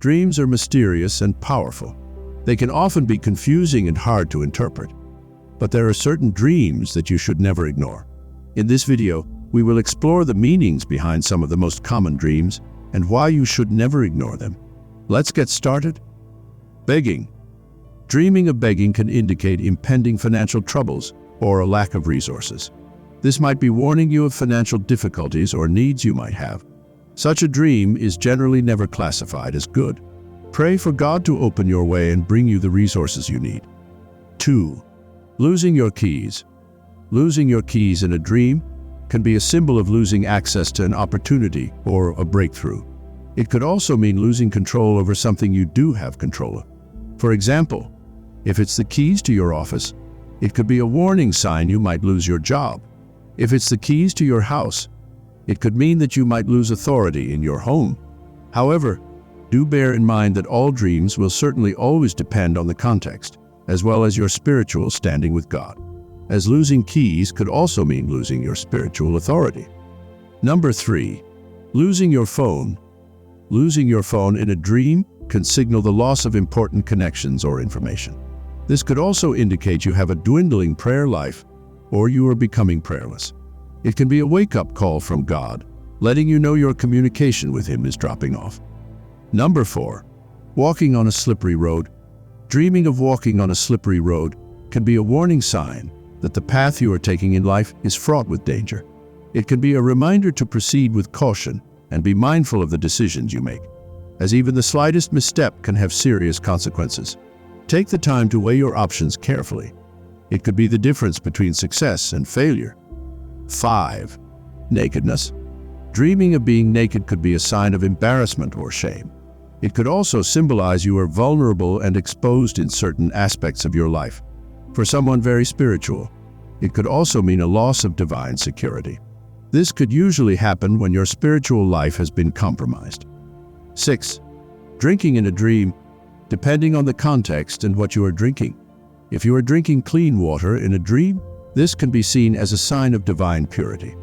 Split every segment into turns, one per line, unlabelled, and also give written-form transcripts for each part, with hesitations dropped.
Dreams are mysterious and powerful. They can often be confusing and hard to interpret. But there are certain dreams that you should never ignore. In this video, we will explore the meanings behind some of the most common dreams and why you should never ignore them. Let's get started. Begging. Dreaming of begging can indicate impending financial troubles or a lack of resources. This might be warning you of financial difficulties or needs you might have. Such a dream is generally never classified as good. Pray for God to open your way and bring you the resources you need. 2. Losing your keys. Losing your keys in a dream can be a symbol of losing access to an opportunity or a breakthrough. It could also mean losing control over something you do have control of. For example, if it's the keys to your office, it could be a warning sign you might lose your job. If it's the keys to your house, it could mean that you might lose authority in your home. However, do bear in mind that all dreams will certainly always depend on the context, as well as your spiritual standing with God, as losing keys could also mean losing your spiritual authority. Number 3. Losing your phone. Losing your phone in a dream can signal the loss of important connections or information. This could also indicate you have a dwindling prayer life or you are becoming prayerless. It can be a wake-up call from God, letting you know your communication with Him is dropping off. Number 4. Walking on a slippery road. Dreaming of walking on a slippery road can be a warning sign that the path you are taking in life is fraught with danger. It can be a reminder to proceed with caution and be mindful of the decisions you make, as even the slightest misstep can have serious consequences. Take the time to weigh your options carefully. It could be the difference between success and failure. 5. Nakedness. Dreaming of being naked could be a sign of embarrassment or shame. It could also symbolize you are vulnerable and exposed in certain aspects of your life. For someone very spiritual, it could also mean a loss of divine security. This could usually happen when your spiritual life has been compromised. 6. Drinking in a dream. Depending on the context and what you are drinking. If you are drinking clean water in a dream, this can be seen as a sign of divine purity.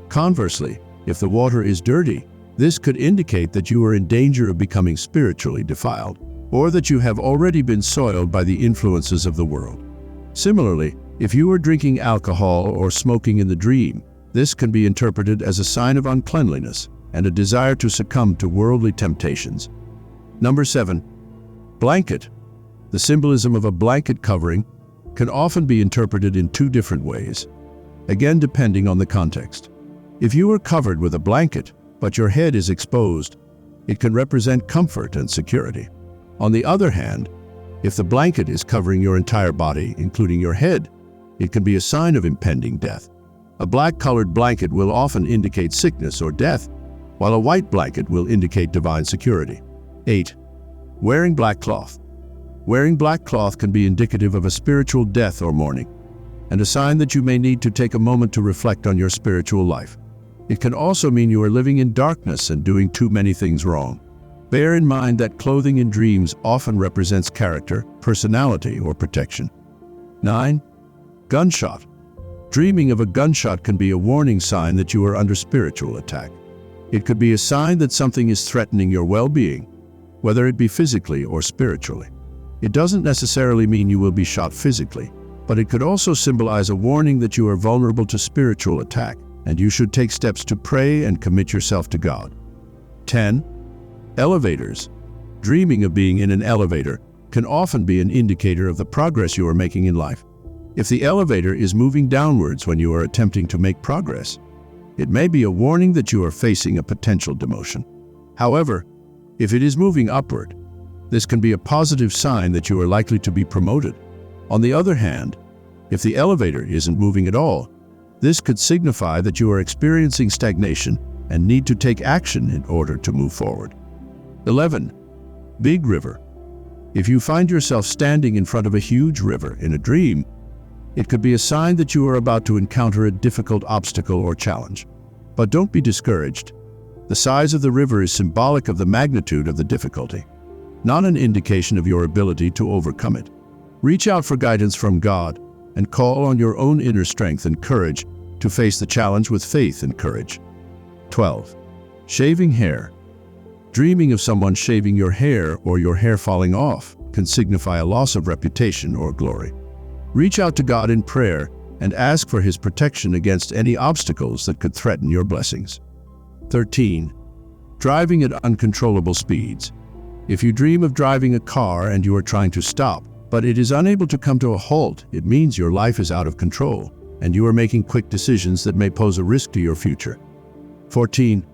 Conversely, if the water is dirty, this could indicate that you are in danger of becoming spiritually defiled, or that you have already been soiled by the influences of the world. Similarly, if you are drinking alcohol or smoking in the dream, this can be interpreted as a sign of uncleanliness and a desire to succumb to worldly temptations. Number 7. Blanket. The symbolism of a blanket covering can often be interpreted in two different ways, again depending on the context. If you are covered with a blanket, but your head is exposed, it can represent comfort and security. On the other hand, if the blanket is covering your entire body, including your head, it can be a sign of impending death. A black-colored blanket will often indicate sickness or death, while a white blanket will indicate divine security. 8. Wearing black cloth. Wearing black cloth can be indicative of a spiritual death or mourning, and a sign that you may need to take a moment to reflect on your spiritual life. It can also mean you are living in darkness and doing too many things wrong. Bear in mind that clothing in dreams often represents character, personality, or protection. 9. Gunshot. Dreaming of a gunshot can be a warning sign that you are under spiritual attack. It could be a sign that something is threatening your well-being, whether it be physically or spiritually. It doesn't necessarily mean you will be shot physically, but it could also symbolize a warning that you are vulnerable to spiritual attack, and you should take steps to pray and commit yourself to God. 10. Elevators. Dreaming of being in an elevator can often be an indicator of the progress you are making in life. If the elevator is moving downwards when you are attempting to make progress, it may be a warning that you are facing a potential demotion. However, if it is moving upward, this can be a positive sign that you are likely to be promoted. On the other hand, if the elevator isn't moving at all, this could signify that you are experiencing stagnation and need to take action in order to move forward. 11. Big river. If you find yourself standing in front of a huge river in a dream, it could be a sign that you are about to encounter a difficult obstacle or challenge. But don't be discouraged. The size of the river is symbolic of the magnitude of the difficulty, not an indication of your ability to overcome it. Reach out for guidance from God and call on your own inner strength and courage to face the challenge with faith and courage. 12. Shaving hair. Dreaming of someone shaving your hair or your hair falling off can signify a loss of reputation or glory. Reach out to God in prayer and ask for His protection against any obstacles that could threaten your blessings. 13. Driving at uncontrollable speeds. If you dream of driving a car and you are trying to stop, but it is unable to come to a halt, it means your life is out of control and you are making quick decisions that may pose a risk to your future. 14.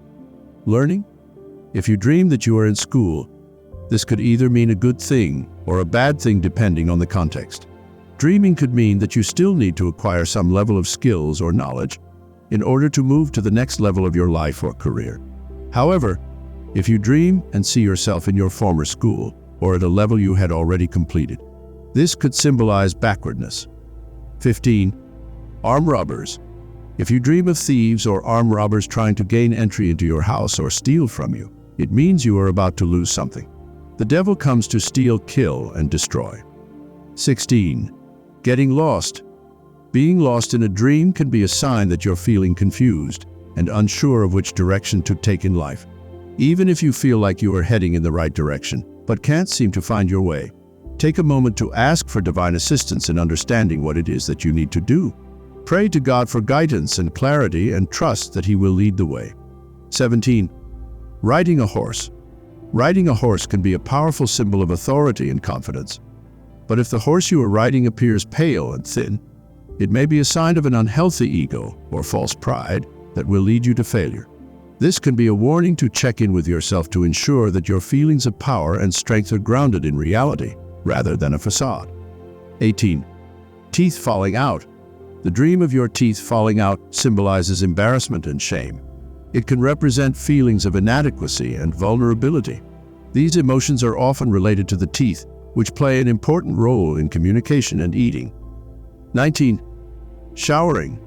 Learning. If you dream that you are in school, this could either mean a good thing or a bad thing depending on the context. Dreaming could mean that you still need to acquire some level of skills or knowledge in order to move to the next level of your life or career. However, if you dream and see yourself in your former school or at a level you had already completed, this could symbolize backwardness. 15. Armed robbers. If you dream of thieves or armed robbers trying to gain entry into your house or steal from you, it means you are about to lose something. The devil comes to steal, kill, and destroy. 16. Getting lost. Being lost in a dream can be a sign that you're feeling confused and unsure of which direction to take in life. Even if you feel like you are heading in the right direction, but can't seem to find your way, take a moment to ask for divine assistance in understanding what it is that you need to do. Pray to God for guidance and clarity and trust that He will lead the way. 17. Riding a horse. Riding a horse can be a powerful symbol of authority and confidence. But if the horse you are riding appears pale and thin, it may be a sign of an unhealthy ego or false pride that will lead you to failure. This can be a warning to check in with yourself to ensure that your feelings of power and strength are grounded in reality rather than a facade. 18. Teeth falling out. The dream of your teeth falling out symbolizes embarrassment and shame. It can represent feelings of inadequacy and vulnerability. These emotions are often related to the teeth, which play an important role in communication and eating. 19. Showering.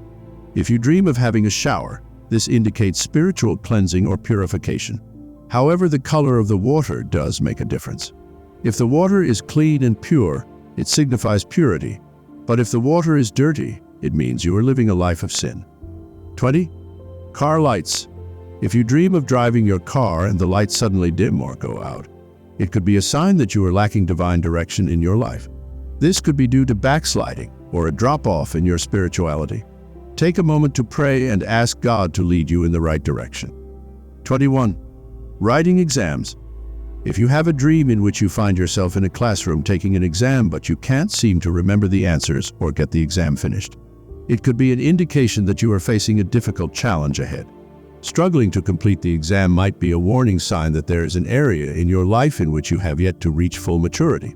If you dream of having a shower, this indicates spiritual cleansing or purification. However, the color of the water does make a difference. If the water is clean and pure, it signifies purity. But if the water is dirty, it means you are living a life of sin. 20. Car lights. If you dream of driving your car and the lights suddenly dim or go out, it could be a sign that you are lacking divine direction in your life. This could be due to backsliding or a drop-off in your spirituality. Take a moment to pray and ask God to lead you in the right direction. 21. Writing exams. If you have a dream in which you find yourself in a classroom taking an exam but you can't seem to remember the answers or get the exam finished, it could be an indication that you are facing a difficult challenge ahead. Struggling to complete the exam might be a warning sign that there is an area in your life in which you have yet to reach full maturity,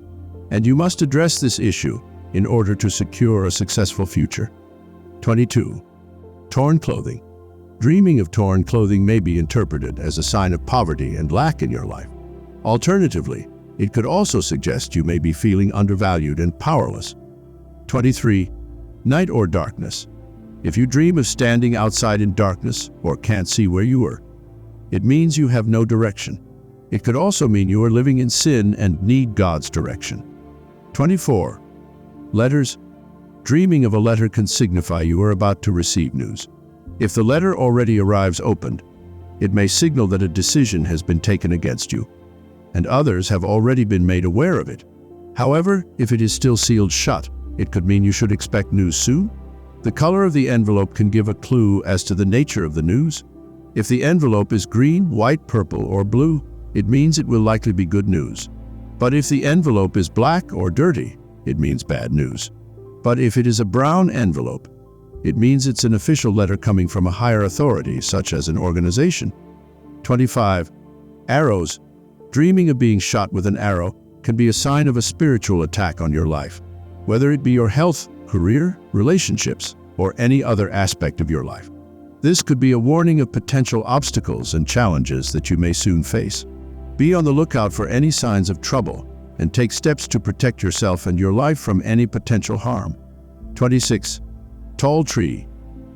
and you must address this issue in order to secure a successful future. 22. Torn clothing. Dreaming of torn clothing may be interpreted as a sign of poverty and lack in your life. Alternatively, it could also suggest you may be feeling undervalued and powerless. 23. Night or darkness. If you dream of standing outside in darkness or can't see where you are, it means you have no direction. It could also mean you are living in sin and need God's direction. 24. Letters. Dreaming of a letter can signify you are about to receive news. If the letter already arrives opened, it may signal that a decision has been taken against you, and others have already been made aware of it. However, if it is still sealed shut, it could mean you should expect news soon. The color of the envelope can give a clue as to the nature of the news. If the envelope is green, white, purple, or blue, it means it will likely be good news. But if the envelope is black or dirty, it means bad news. But if it is a brown envelope, it means it's an official letter coming from a higher authority, such as an organization. 25. Arrows. Dreaming of being shot with an arrow can be a sign of a spiritual attack on your life, whether it be your health, career, relationships, or any other aspect of your life. This could be a warning of potential obstacles and challenges that you may soon face. Be on the lookout for any signs of trouble and take steps to protect yourself and your life from any potential harm. 26. Tall tree.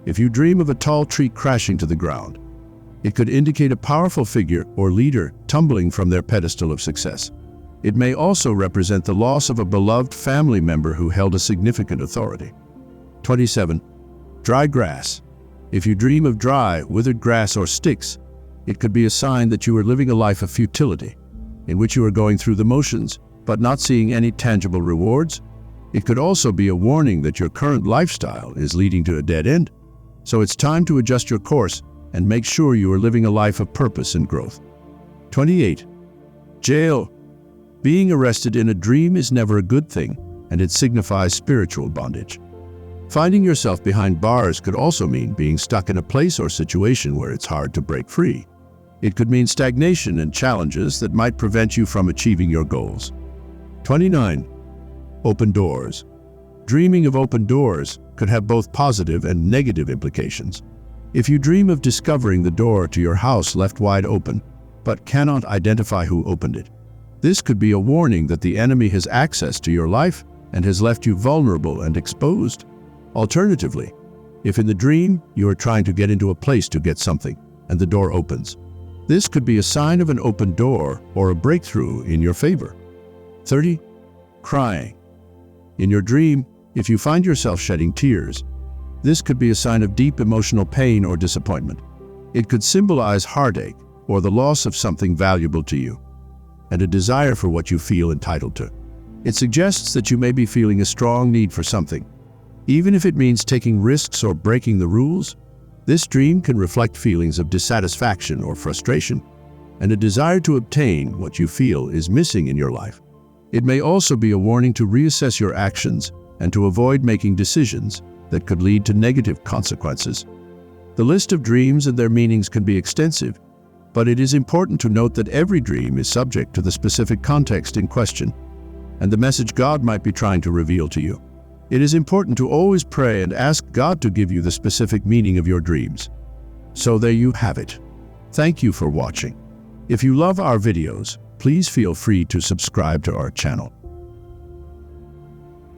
If you dream of a tall tree crashing to the ground, it could indicate a powerful figure or leader tumbling from their pedestal of success. It may also represent the loss of a beloved family member who held a significant authority. 27. Dry grass. If you dream of dry, withered grass or sticks, It could be a sign that you are living a life of futility, in which you are going through the motions, but not seeing any tangible rewards. It could also be a warning that your current lifestyle is leading to a dead end. So it's time to adjust your course and make sure you are living a life of purpose and growth. 28. Jail. Being arrested in a dream is never a good thing, and it signifies spiritual bondage. Finding yourself behind bars could also mean being stuck in a place or situation where it's hard to break free. It could mean stagnation and challenges that might prevent you from achieving your goals. 29. Open doors. Dreaming of open doors could have both positive and negative implications. If you dream of discovering the door to your house left wide open, but cannot identify who opened it, this could be a warning that the enemy has access to your life and has left you vulnerable and exposed. Alternatively, if in the dream you are trying to get into a place to get something and the door opens, this could be a sign of an open door or a breakthrough in your favor. 30. Crying. In your dream, if you find yourself shedding tears, this could be a sign of deep emotional pain or disappointment. It could symbolize heartache or the loss of something valuable to you, and a desire for what you feel entitled to. It suggests that you may be feeling a strong need for something. Even if it means taking risks or breaking the rules, this dream can reflect feelings of dissatisfaction or frustration, and a desire to obtain what you feel is missing in your life. It may also be a warning to reassess your actions and to avoid making decisions that could lead to negative consequences. The list of dreams and their meanings can be extensive, but it is important to note that every dream is subject to the specific context in question and the message God might be trying to reveal to you. It is important to always pray and ask God to give you the specific meaning of your dreams. So there you have it. Thank you for watching. If you love our videos, please feel free to subscribe to our channel.